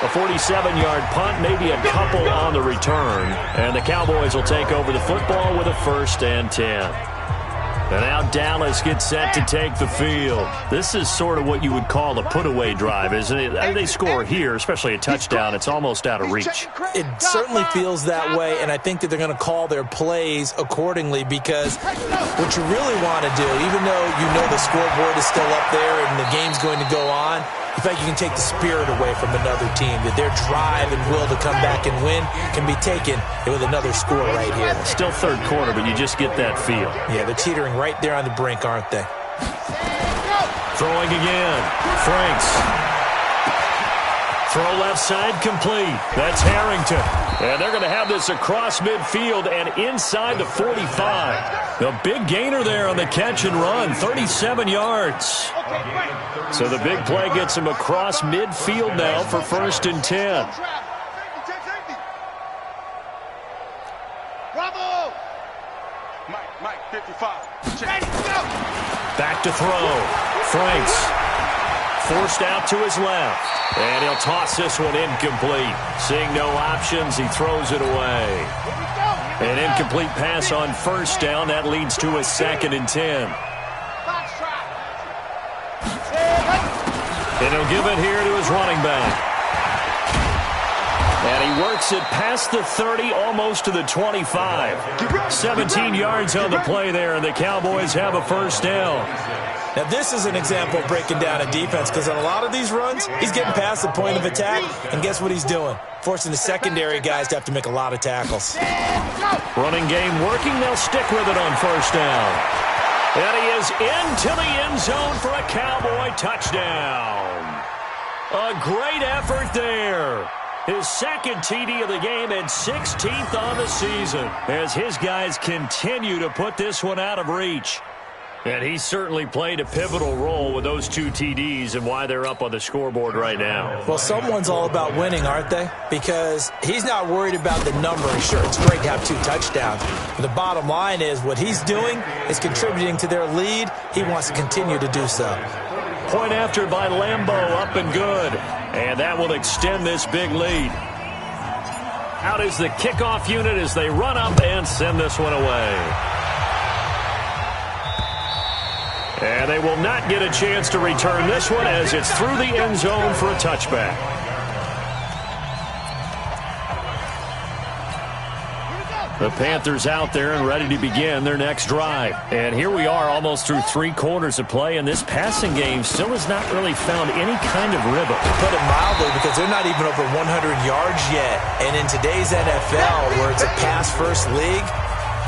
A 47-yard punt, maybe a couple on the return. And the Cowboys will take over the football with a 1st and 10. And now Dallas gets set to take the field. This is sort of what you would call a put-away drive, isn't it? They score here, especially a touchdown. It's almost out of reach. It certainly feels that way, and I think that they're going to call their plays accordingly because what you really want to do, even though you know the scoreboard is still up there and the game's going to go on, in fact, you can take the spirit away from another team, that their drive and will to come back and win can be taken with another score right here. Still 3rd quarter, but you just get that feel. Yeah, they're teetering right there on the brink, aren't they? Throwing again. Franks. Throw left side complete. That's Harrington. And they're going to have this across midfield and inside the 45. The big gainer there on the catch and run, 37 yards. So the big play gets him across midfield now for 1st and 10. Bravo! Mike, 55. Back to throw. Franks. Forced out to his left. And he'll toss this one incomplete. Seeing no options, he throws it away. An incomplete pass on 1st down. That leads to a 2nd and 10. And he'll give it here to his running back. And he works it past the 30, almost to the 25. 17 yards on the play there, and the Cowboys have a 1st down. Now, this is an example of breaking down a defense because on a lot of these runs, he's getting past the point of attack, and guess what he's doing? Forcing the secondary guys to have to make a lot of tackles. Running game working. They'll stick with it on 1st down. And he is into the end zone for a Cowboy touchdown. A great effort there. His 2nd TD of the game and 16th on the season as his guys continue to put this one out of reach. And he certainly played a pivotal role with those 2 TDs and why they're up on the scoreboard right now. Well, someone's all about winning, aren't they? Because he's not worried about the number. Sure, it's great to have 2 touchdowns. But the bottom line is what he's doing is contributing to their lead. He wants to continue to do so. Point after by Lambeau, up and good. And that will extend this big lead. Out is the kickoff unit as they run up and send this one away. And they will not get a chance to return this one as it's through the end zone for a touchback. The Panthers out there and ready to begin their next drive. And here we are almost through 3 quarters of play, and this passing game still has not really found any kind of rhythm. To put it mildly, because they're not even over 100 yards yet. And in today's NFL, where it's a pass-first league,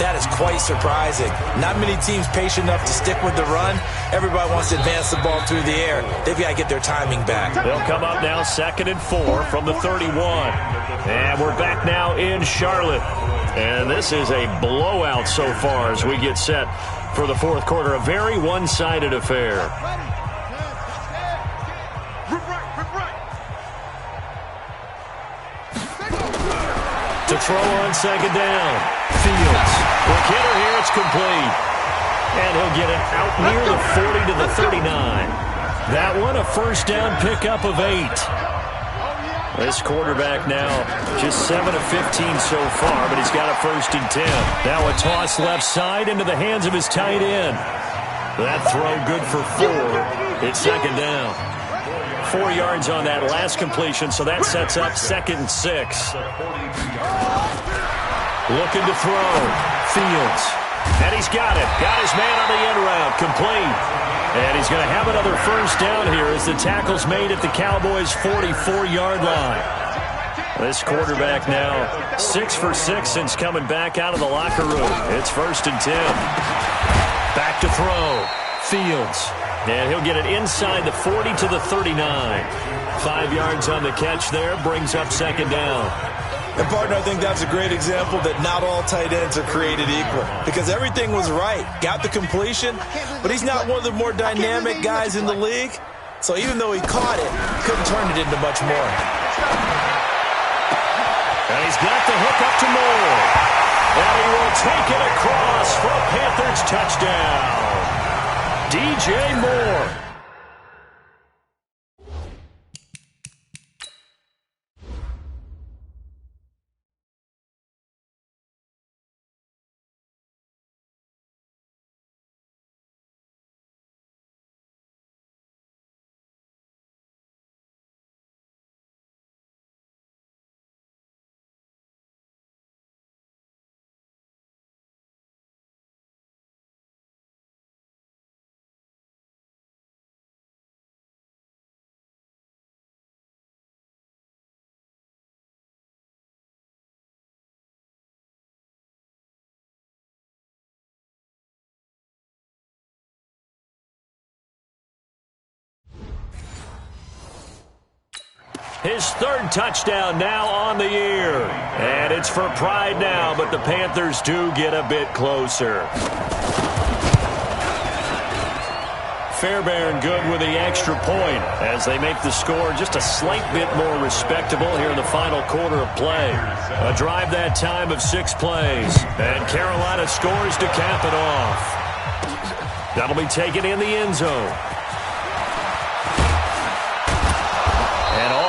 that is quite surprising. Not many teams patient enough to stick with the run. Everybody wants to advance the ball through the air. They've got to get their timing back. They'll come up now 2nd and 4 from the 31. And we're back now in Charlotte. And this is a blowout so far as we get set for the 4th quarter. A very one-sided affair. To throw on 2nd down. Fields. Quick hitter here. It's complete. And he'll get it out near the 40 to the 39. That one a first down pickup of 8. This quarterback now just 7 of 15 so far, but he's got a 1st and 10. Now a toss left side into the hands of his tight end. That throw good for 4. It's 2nd down. 4 yards on that last completion, so that sets up 2nd and 6. Looking to throw. Fields. And he's got it. Got his man on the end route. Complete. And he's going to have another first down here as the tackle's made at the Cowboys' 44-yard line. This quarterback now 6 for 6 since coming back out of the locker room. It's 1st and 10. Back to throw. Fields. And he'll get it inside the 40 to the 39. 5 yards on the catch there. Brings up 2nd down. And, partner, I think that's a great example that not all tight ends are created equal. Because everything was right. Got the completion, but he's not one of the more dynamic guys in the league. So even though he caught it, couldn't turn it into much more. And he's got the hook up to Moore. And he will take it across for a Panthers touchdown. DJ Moore. His 3rd touchdown now on the year. And it's for pride now, but the Panthers do get a bit closer. Fairbairn good with the extra point as they make the score just a slight bit more respectable here in the final quarter of play. A drive that time of 6 plays. And Carolina scores to cap it off. That'll be taken in the end zone.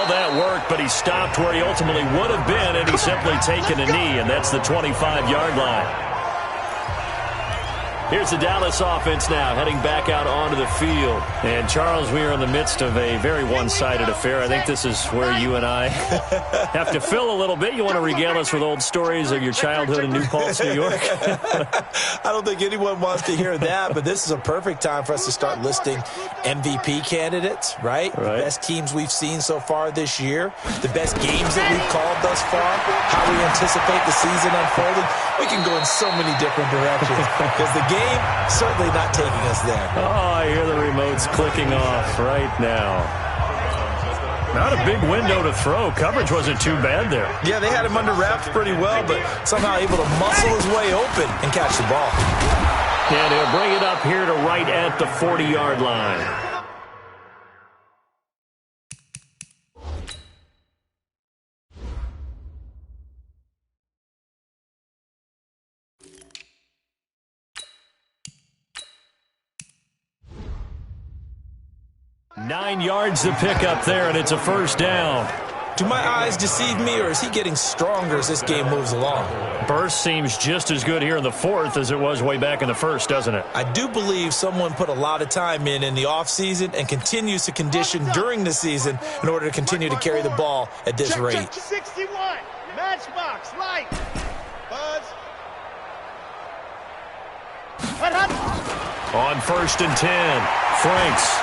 That worked, but he stopped where he ultimately would have been, and he's simply taken a knee, and that's the 25-yard line. Here's the Dallas offense now heading back out onto the field. And, Charles, we are in the midst of a very one-sided affair. I think this is where you and I have to fill a little bit. You want to regale us with old stories of your childhood in New Paltz, New York? I don't think anyone wants to hear that, but this is a perfect time for us to start listing MVP candidates, right? The best teams we've seen so far this year, the best games that we've called thus far, how we anticipate the season unfolding. We can go in so many different directions because the game certainly not taking us there. Oh, I hear the remotes clicking off right now. Not a big window to throw. Coverage wasn't too bad there. Yeah, they had him under wraps pretty well, but somehow able to muscle his way open and catch the ball. And he'll bring it up here to right at the 40-yard line. Nine yards to pick up there, and it's a first down. Do my eyes deceive me, or is he getting stronger as this game moves along? Burst seems just as good here in the fourth as it was way back in the first, doesn't it? I do believe someone put a lot of time in the offseason and continues to condition during the season in order to continue to carry the ball at this rate. Check 61. Matchbox. Light. Buzz. On 1st and 10, Franks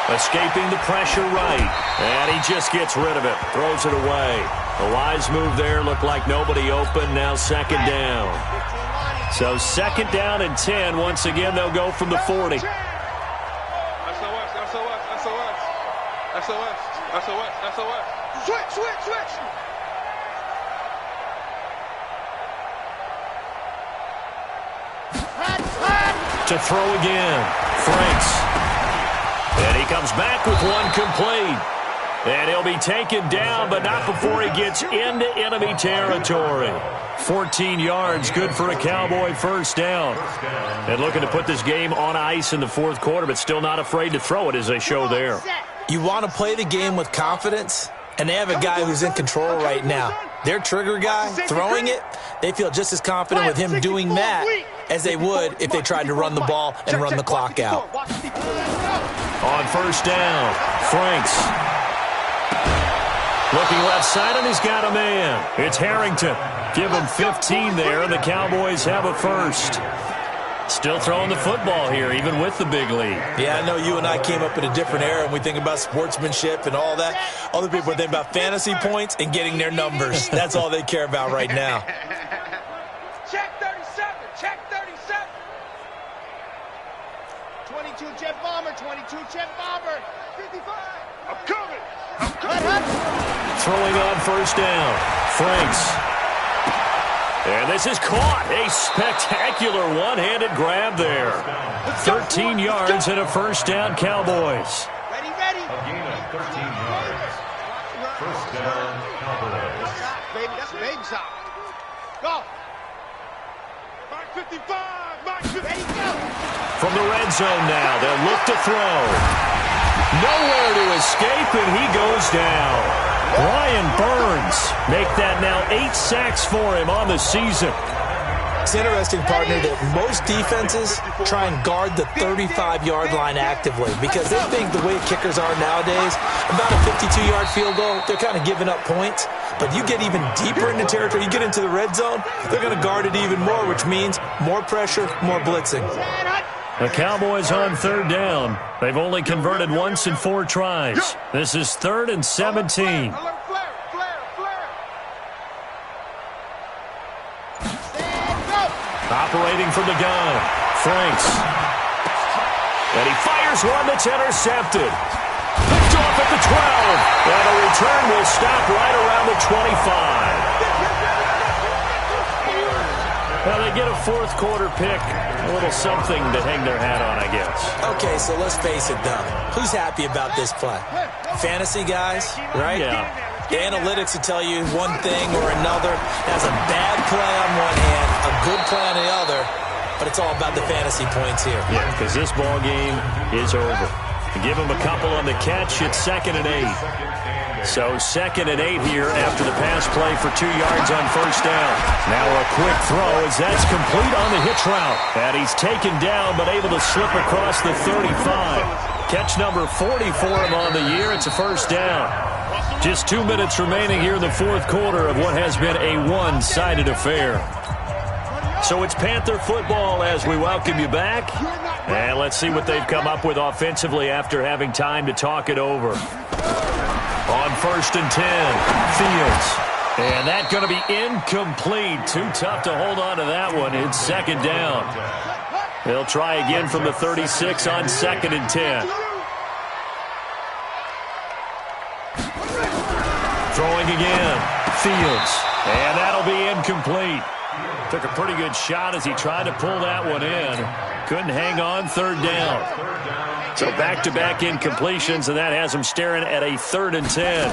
escaping the pressure right, and he just gets rid of it, throws it away. A wise move there, looked like nobody open, now 2nd down. So 2nd down and 10, once again they'll go from the 40. SOS. Switch. To throw again, Franks. And he comes back with one complete. And he'll be taken down, but not before he gets into enemy territory. 14 yards, good for a Cowboy first down. And looking to put this game on ice in the fourth quarter, but still not afraid to throw it as they show there. You want to play the game with confidence, and they have a guy who's in control right now. Their trigger guy, throwing it, they feel just as confident with him doing that as they would if they tried to run the ball and run the clock out. On 1st down, Franks. Looking left side, and he's got a man. It's Harrington. Give him 15 there, and the Cowboys have a first. Still throwing the football here, even with the big lead. Yeah, I know you and I came up in a different era, and we think about sportsmanship and all that. Other people are thinking about fantasy points and getting their numbers. That's all they care about right now. Check 37. 22 jet bomber. 55. I'm coming. Throwing on 1st down, Franks. And this is caught. A spectacular one-handed grab there. 13 yards and a first down, Cowboys. Ready. A gain of 13 yards. First down, Cowboys. Baby, that's a baby shot. Go. Mark 55. Ready, go. From the red zone now, they'll look to throw. Nowhere to escape, and he goes down. Brian Burns make that now 8 sacks for him on the season. It's interesting, partner, that most defenses try and guard the 35-yard line actively because they think the way kickers are nowadays, about a 52-yard field goal, they're kind of giving up points. But you get even deeper into territory, you get into the red zone, they're going to guard it even more, which means more pressure, more blitzing. The Cowboys on 3rd down. They've only converted once in 4 tries. This is 3rd and 17. Operating from the gun, Franks. And he fires one that's intercepted. Picked off at the 12. And a return will stop right around the 25. Well, they get a fourth quarter pick. A little something to hang their hat on, I guess. Okay, so let's face it, though. Who's happy about this play? Fantasy guys, right? Yeah. The analytics will tell you one thing or another. That's a bad play on one hand, a good play on the other, but it's all about the fantasy points here. Yeah, because this ball game is over. Give him a couple on the catch. It's 2nd and 8. So 2nd and 8 here after the pass play for 2 yards on 1st down. Now a quick throw as that's complete on the hitch route. And he's taken down but able to slip across the 35. Catch number 40 for him on the year. It's a first down. Just 2 minutes remaining here in the fourth quarter of what has been a one-sided affair. So it's Panther football as we welcome you back. And let's see what they've come up with offensively after having time to talk it over. On 1st and 10, Fields. And that's going to be incomplete. Too tough to hold on to that one. It's 2nd down. They'll try again from the 36 on 2nd and 10. Throwing again, Fields. And that'll be incomplete. Took a pretty good shot as he tried to pull that one in. Couldn't hang on, 3rd down. So back-to-back incompletions, and that has him staring at a 3rd and 10.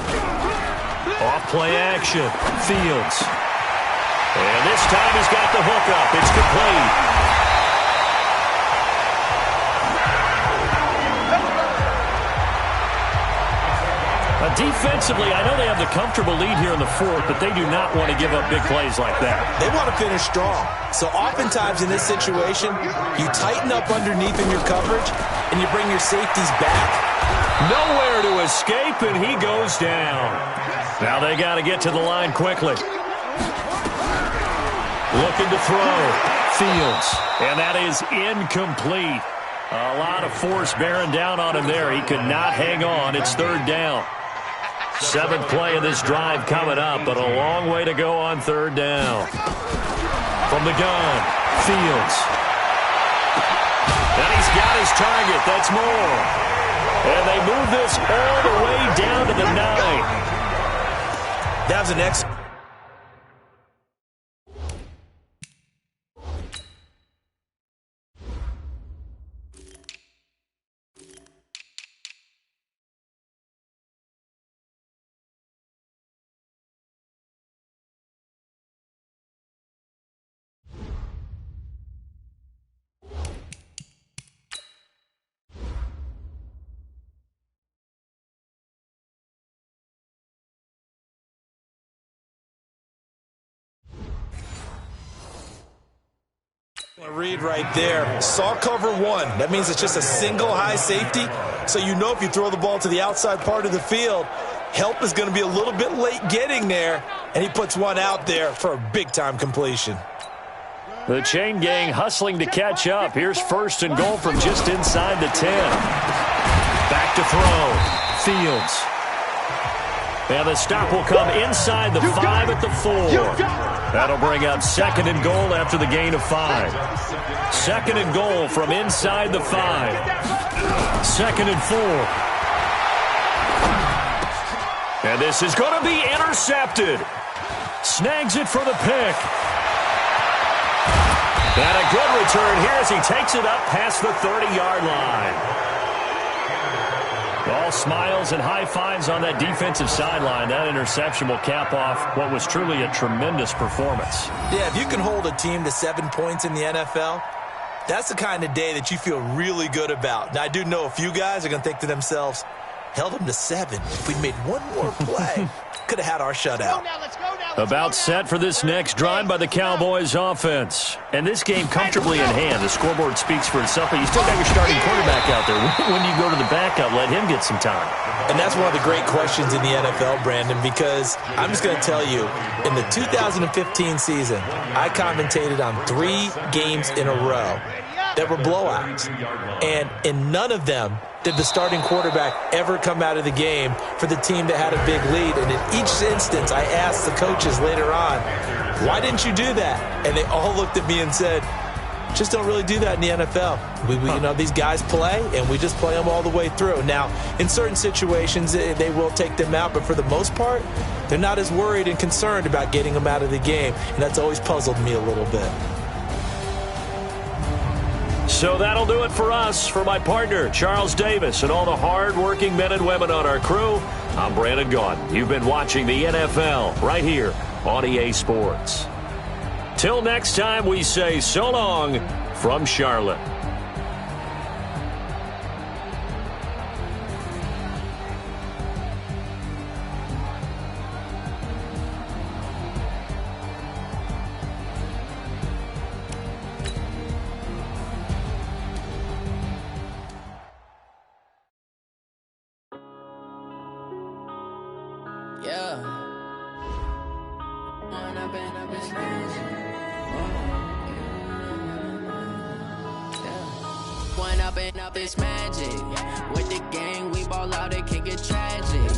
Off-play action, Fields. And this time he's got the hook up. It's complete. A defensively, I know they have the comfortable lead here in the fourth, but they do not want to give up big plays like that. They want to finish strong. So oftentimes in this situation, you tighten up underneath in your coverage, and you bring your safeties back. Nowhere to escape, and he goes down. Now they got to get to the line quickly. Looking to throw. Fields. And that is incomplete. A lot of force bearing down on him there. He could not hang on. It's third down. 7th play of this drive coming up, but a long way to go on third down. From the gun, Fields. And he's got his target. That's more. And they move this all the way down to the 9. That was an excellent. Read right there. Saw cover 1. That means it's just a single high safety. So you know if you throw the ball to the outside part of the field, help is going to be a little bit late getting there. And he puts one out there for a big-time completion. The chain gang hustling to catch up. Here's 1st and goal from just inside the 10. Back to throw. Fields. And the stop will come inside the 5 at the 4. That'll bring up 2nd and goal after the gain of 5. 2nd and goal from inside the 5. 2nd and 4. And this is going to be intercepted. Snags it for the pick. And a good return here as he takes it up past the 30-yard line. All smiles and high fives on that defensive sideline. That interception will cap off what was truly a tremendous performance. Yeah, if you can hold a team to 7 points in the NFL, that's the kind of day that you feel really good about. Now, I do know a few guys are going to think to themselves, held them to 7. If we'd made one more play, could have had our shutout. About set for this next drive by the Cowboys offense. And this game comfortably in hand. The scoreboard speaks for itself, but you still got your starting quarterback out there. When do you go to the backup? Let him get some time. And that's one of the great questions in the NFL, Brandon, because I'm just going to tell you, in the 2015 season, I commentated on 3 games in a row that were blowouts. And in none of them did the starting quarterback ever come out of the game for the team that had a big lead. And in each instance, I asked the coaches later on, why didn't you do that? And they all looked at me and said, just don't really do that in the NFL. We you know, these guys play, and we just play them all the way through. Now, in certain situations, they will take them out, but for the most part, they're not as worried and concerned about getting them out of the game. And that's always puzzled me a little bit. So that'll do it for us. For my partner, Charles Davis, and all the hard-working men and women on our crew, I'm Brandon Gaudin. You've been watching the NFL right here on EA Sports. Till next time, we say so long from Charlotte. This magic with the gang, we ball out, it can get tragic.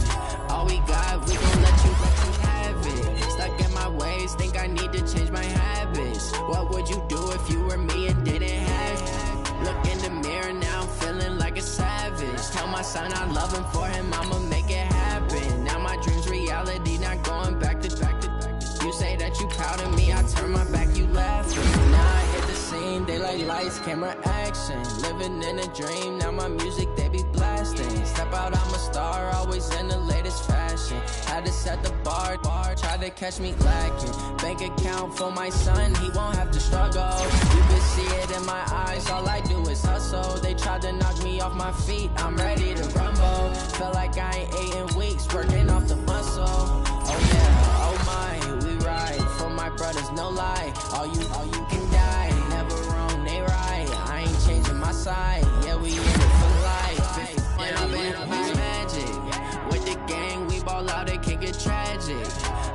All we got, we gon' let you have it. Stuck in my ways, think I need to change my habits. What would you do if you were me and didn't have it? Look in the mirror now, I'm feeling like a savage. Tell my son I love him, for him I'ma make it happen. Now my dreams reality, not going back to. You say that you proud of me, I turn my back, you laughing. Now I hit the scene, they like lights, camera, action. Living in a dream, now my music, they be blasting. Step out, I'm a star, always in the latest fashion. Had to set the bar, try to to catch me lacking. Bank account for my son, he won't have to struggle. You can see it in my eyes, all I do is hustle. They tried to knock me off my feet, I'm ready to rumble. Feel like I ain't ate in weeks, working off the muscle. Oh yeah, oh my, we ride for my brothers, no lie. All you can die, never wrong, they right. I ain't changing my side, yeah, we in it for life. It's magic. With the gang, we ball out, it can get tragic.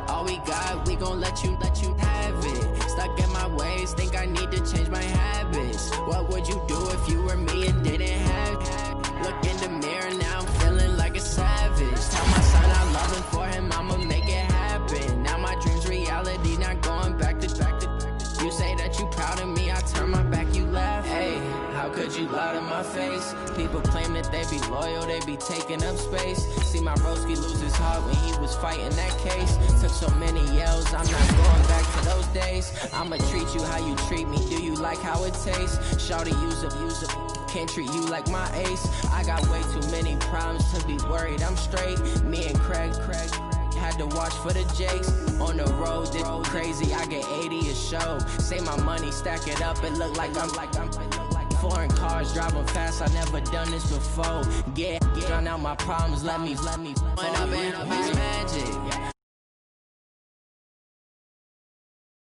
All we got, we gon' let you have it. Stuck in my ways, think I need to change my habits. What would you do if you were me and didn't have it? Look in the mirror, now I'm feeling like a savage. Tell my son I love him, for him I'ma make it happen. Now my dream's reality, not going back to. You say that you proud of me, I turn my back, you laugh. Hey, how could you lie to my face? People claim that they be loyal, they be taking up space. See my broski lose his heart when he was fighting that case. Took so many yells, I'm not going back to those days. I'ma treat you how you treat me, do you like how it tastes? Shawty, use up, can't treat you like my ace. I got way too many problems to be worried, I'm straight. Me and Craig had to watch for the Jakes. On the road, this crazy, I get 80 a show. Say my money, stack it up, it look like I'm foreign cars, driving fast, I never done this before. Get drown out my problems, let me. When up in magic,